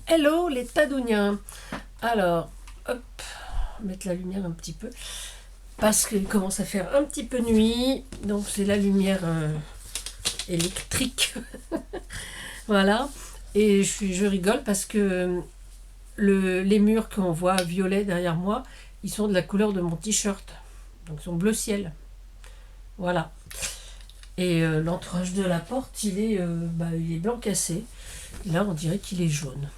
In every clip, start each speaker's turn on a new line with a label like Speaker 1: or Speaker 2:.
Speaker 1: Hello les tadouniens. Alors, hop, on va mettre la lumière un petit peu. Parce qu'il commence à faire un petit peu nuit. Donc c'est la lumière électrique. Voilà. Et je rigole parce que les murs qu'on voit violets derrière moi, ils sont de la couleur de mon t-shirt. Donc ils sont bleu ciel. Voilà. Et l'entrage de la porte, il est blanc cassé. Là, on dirait qu'il est jaune.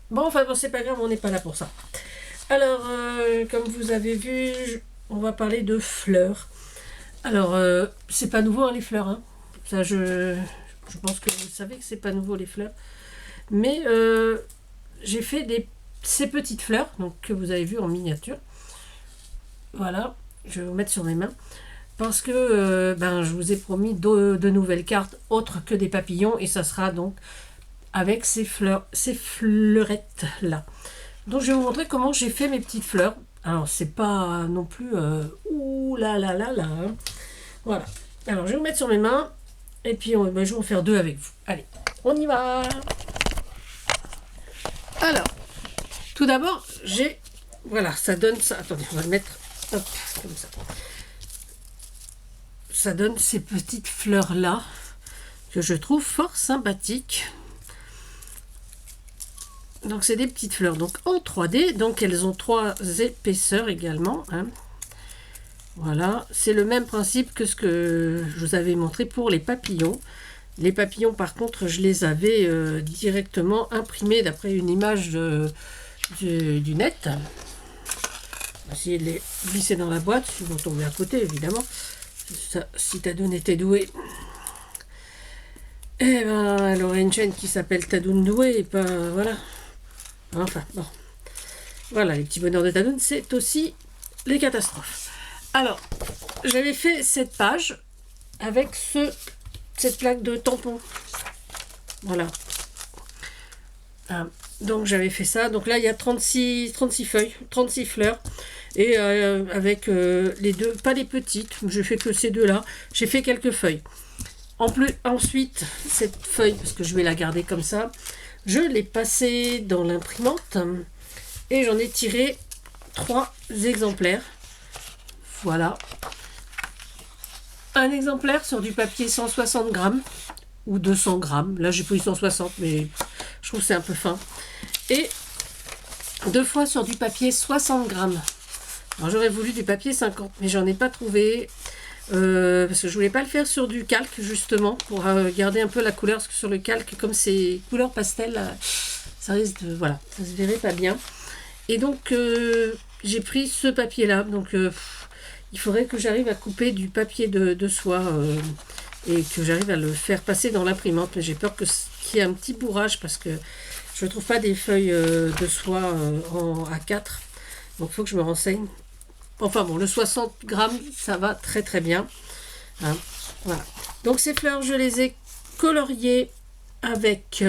Speaker 1: Bon, c'est pas grave, on n'est pas là pour ça. Alors, comme vous avez vu, on va parler de fleurs. Alors, c'est pas nouveau, hein, les fleurs. Hein. Ça, je pense que vous savez que c'est pas nouveau, les fleurs. Mais j'ai fait ces petites fleurs, donc, que vous avez vues en miniature. Voilà, je vais vous mettre sur mes mains. Parce que je vous ai promis de nouvelles cartes autres que des papillons. Et ça sera donc avec ces fleurettes là. Donc je vais vous montrer comment j'ai fait mes petites fleurs. Alors c'est pas non plus ouh là là là là. Hein. Voilà. Alors je vais vous mettre sur mes mains et puis je vais en faire deux avec vous. Allez, on y va. Alors, tout d'abord voilà, ça donne ça. Attendez, on va le mettre hop, comme ça. Ça donne ces petites fleurs là que je trouve fort sympathiques. Donc c'est des petites fleurs donc en 3D, donc elles ont 3 épaisseurs également. Hein. Voilà, c'est le même principe que ce que je vous avais montré pour les papillons. Les papillons par contre je les avais directement imprimés d'après une image du net. On va essayer de les glisser dans la boîte, ils vont tomber à côté évidemment. Ça, si Tadoun était doué. Eh ben, elle aurait une chaîne qui s'appelle Tadoun Doué et pas voilà. Enfin, bon. Voilà, les petits bonheurs de Tadoun, c'est aussi les catastrophes. Alors, j'avais fait cette page avec cette plaque de tampon. Voilà. Donc, j'avais fait ça. Donc là, il y a 36 feuilles, 36 fleurs. Et avec les deux, pas les petites, je fais que ces deux-là. J'ai fait quelques feuilles. Ensuite, cette feuille, parce que je vais la garder comme ça, je l'ai passée dans l'imprimante et j'en ai tiré 3 exemplaires. Voilà. Un exemplaire sur du papier 160 grammes ou 200 grammes. Là, j'ai pris 160, mais je trouve que c'est un peu fin. Et 2 fois sur du papier 60 grammes. Alors, j'aurais voulu du papier 50, mais j'en ai pas trouvé. Parce que je voulais pas le faire sur du calque justement pour garder un peu la couleur, parce que sur le calque comme c'est couleur pastel ça risque de voilà, ça se verrait pas bien. Et donc j'ai pris ce papier là, donc il faudrait que j'arrive à couper du papier de soie et que j'arrive à le faire passer dans l'imprimante, mais j'ai peur qu'il y ait un petit bourrage parce que je ne trouve pas des feuilles de soie en A4, donc il faut que je me renseigne. Enfin bon, le 60 grammes, ça va très très bien. Hein, voilà. Donc ces fleurs, je les ai coloriées avec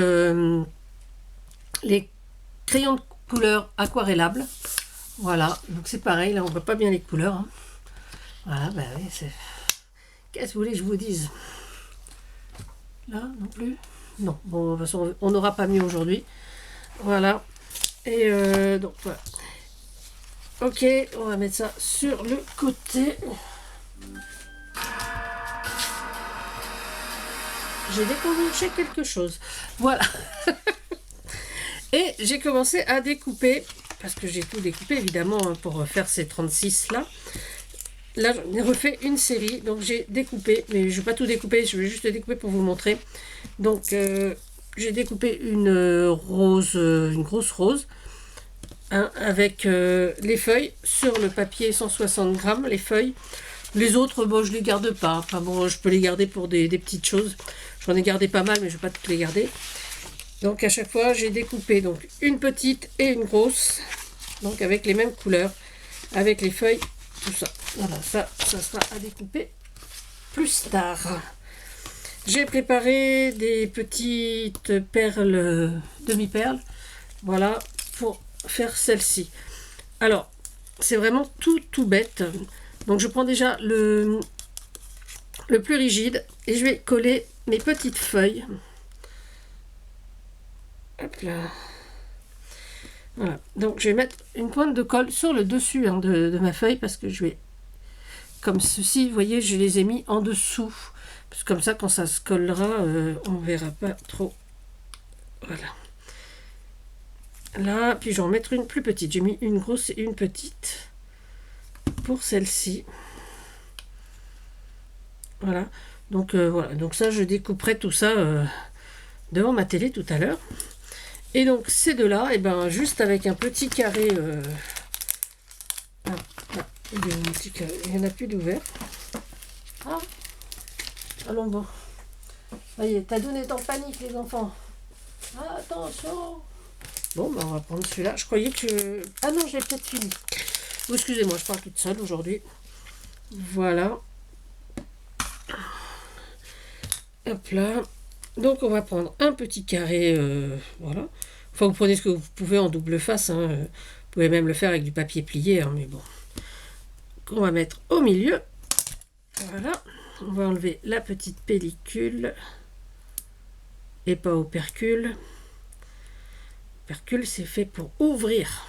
Speaker 1: les crayons de couleur aquarellables. Voilà, donc c'est pareil, là on voit pas bien les couleurs. Hein. Voilà, bah oui, c'est... Qu'est-ce que vous voulez que je vous dise? Là, non plus? Non, bon, de toute façon, on n'aura pas mieux aujourd'hui. Voilà. Et donc voilà. Ok, on va mettre ça sur le côté. J'ai découvert quelque chose. Voilà. Et j'ai commencé à découper, parce que j'ai tout découpé évidemment pour faire ces 36 là. Là, j'en ai refait une série, donc j'ai découpé, mais je ne vais pas tout découper, je vais juste découper pour vous montrer. Donc, j'ai découpé une rose, une grosse rose. Hein, avec les feuilles sur le papier 160 grammes, les feuilles. Les autres, bon, je les garde pas. Enfin bon, je peux les garder pour des petites choses. J'en ai gardé pas mal, mais je vais pas toutes les garder. Donc à chaque fois, j'ai découpé donc une petite et une grosse, donc avec les mêmes couleurs, avec les feuilles, tout ça. Voilà, ça sera à découper plus tard. J'ai préparé des petites perles, demi-perles, voilà, pour faire celle-ci. Alors, c'est vraiment tout bête. Donc, je prends déjà le plus rigide et je vais coller mes petites feuilles. Hop là. Voilà, donc je vais mettre une pointe de colle sur le dessus hein, de ma feuille parce que je vais, comme ceci, vous voyez, je les ai mis en dessous. Parce que comme ça, quand ça se collera, on ne verra pas trop. Voilà. Là, puis je vais en mettre une plus petite. J'ai mis une grosse et une petite pour celle-ci. Voilà. Donc voilà. Donc ça, je découperai tout ça devant ma télé tout à l'heure. Et donc ces deux-là, et ben juste avec un petit carré. Il n'y en a plus d'ouvert. Ah, allons bon. Voyez, Tadoun est en panique, les enfants. Ah, attention. Bon, ben on va prendre celui-là. Je croyais que... Ah non, j'ai peut-être fini. Oh, excusez-moi, je parle toute seule aujourd'hui. Voilà. Hop là. Donc, on va prendre un petit carré. Voilà. Enfin, vous prenez ce que vous pouvez en double face. Hein. Vous pouvez même le faire avec du papier plié. Hein, mais bon. On va mettre au milieu. Voilà. On va enlever la petite pellicule. Et pas opercule. Opercule, c'est fait pour ouvrir.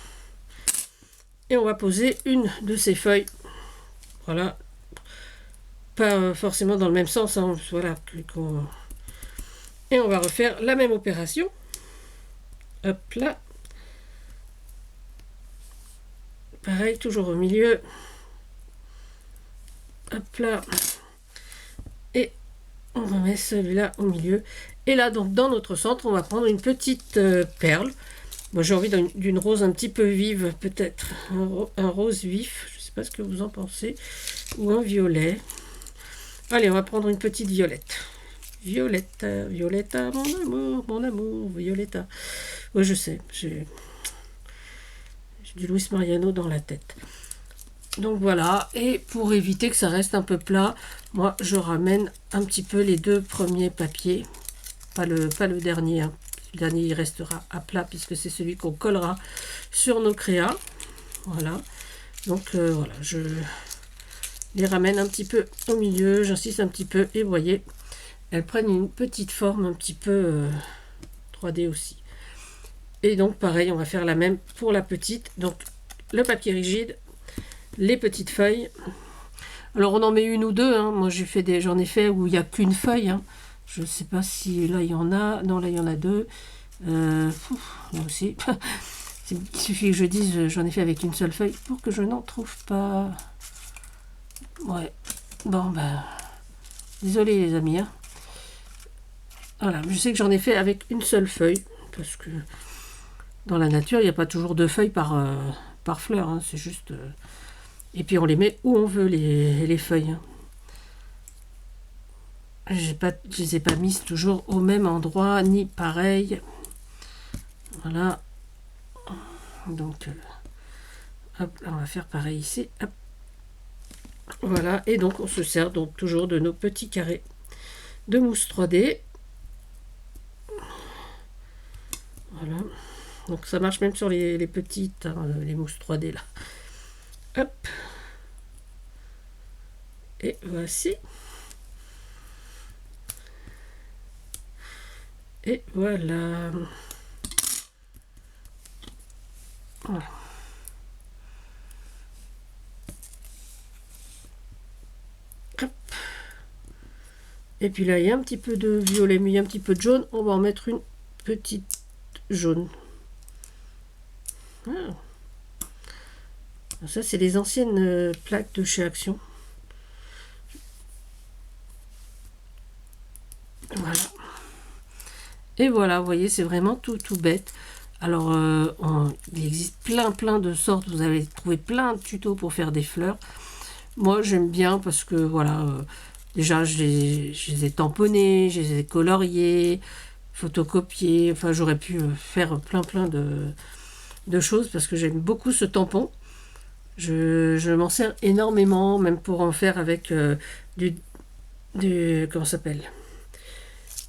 Speaker 1: Et on va poser une de ces feuilles. Voilà. Pas forcément dans le même sens. Hein. Voilà. Et on va refaire la même opération. Hop là. Pareil, toujours au milieu. Hop là. Et on remet celui-là au milieu. Et là, donc, dans notre centre, on va prendre une petite perle. Moi, j'ai envie d'une rose un petit peu vive, peut-être. Un rose vif. Je ne sais pas ce que vous en pensez. Ou un violet. Allez, on va prendre une petite violette. Violetta, Violetta, mon amour, Violetta. Oui, je sais, j'ai du Luis Mariano dans la tête. Donc voilà, et pour éviter que ça reste un peu plat, moi je ramène un petit peu les deux premiers papiers, pas le dernier. Hein. Le dernier il restera à plat puisque c'est celui qu'on collera sur nos créas. Voilà, donc voilà, je les ramène un petit peu au milieu, j'insiste un petit peu et vous voyez, elles prennent une petite forme un petit peu 3D aussi. Et donc pareil, on va faire la même pour la petite. Donc le papier rigide, les petites feuilles. Alors on en met une ou deux. Hein. Moi j'en ai fait où il n'y a qu'une feuille. Hein. Je ne sais pas si là il y en a. Non, là il y en a deux. Là aussi. Il suffit que je dise j'en ai fait avec une seule feuille pour que je n'en trouve pas. Ouais. Bon ben. Désolé les amis. Hein. Voilà, je sais que j'en ai fait avec une seule feuille. Parce que dans la nature, il n'y a pas toujours deux feuilles par fleur. Hein, c'est juste... Et puis on les met où on veut, les feuilles. Hein. Je ne les ai pas mises toujours au même endroit, ni pareil. Voilà. Donc, hop, là, on va faire pareil ici. Hop. Voilà, et donc on se sert donc toujours de nos petits carrés de mousse 3D. Voilà. Donc ça marche même sur les petites, hein, les mousses 3D là. Hop. Et voici. Et voilà. Voilà. Hop. Et puis là, il y a un petit peu de violet, mais il y a un petit peu de jaune. On va en mettre une petite jaune. Ah. Ça, c'est les anciennes plaques de chez Action. Voilà. Et voilà, vous voyez, c'est vraiment tout bête. Alors, il existe plein de sortes. Vous avez trouvé plein de tutos pour faire des fleurs. Moi, j'aime bien parce que, voilà, déjà, je les ai tamponnés, je les ai coloriés, photocopiés. Enfin, j'aurais pu faire plein de choses parce que j'aime beaucoup ce tampon. Je m'en sers énormément, même pour en faire avec comment ça s'appelle,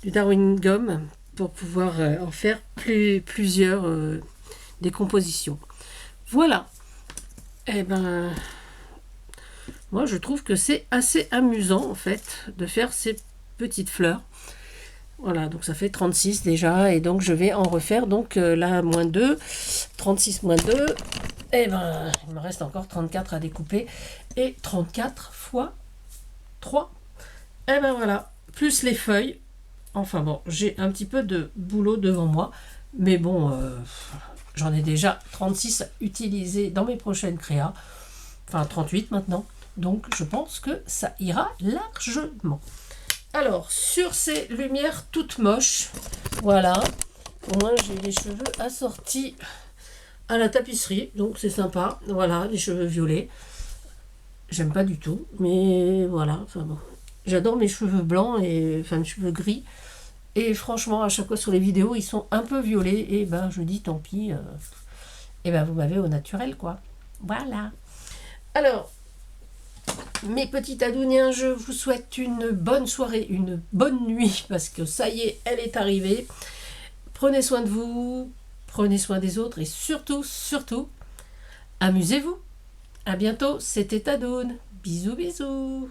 Speaker 1: du Darwin Gum, pour pouvoir en faire plusieurs décompositions. Voilà. Et ben, moi je trouve que c'est assez amusant en fait de faire ces petites fleurs. Voilà, donc ça fait 36 déjà, et donc je vais en refaire, donc là, moins 2, 36 moins 2, et ben, il me reste encore 34 à découper, et 34 fois 3, et ben voilà, plus les feuilles, enfin bon, j'ai un petit peu de boulot devant moi, mais bon, j'en ai déjà 36 utilisés dans mes prochaines créas, enfin 38 maintenant, donc je pense que ça ira largement. Alors, sur ces lumières toutes moches, voilà, au moins j'ai les cheveux assortis à la tapisserie, donc c'est sympa, voilà, les cheveux violets. J'aime pas du tout, mais voilà, enfin bon. J'adore mes cheveux blancs, et enfin mes cheveux gris, et franchement, à chaque fois sur les vidéos, ils sont un peu violets, et ben je dis tant pis, et ben vous m'avez au naturel, quoi. Voilà. Alors, mes petits adouniens, je vous souhaite une bonne soirée, une bonne nuit, parce que ça y est, elle est arrivée. Prenez soin de vous, prenez soin des autres, et surtout, surtout, amusez-vous. À bientôt, c'était Adoun. Bisous, bisous.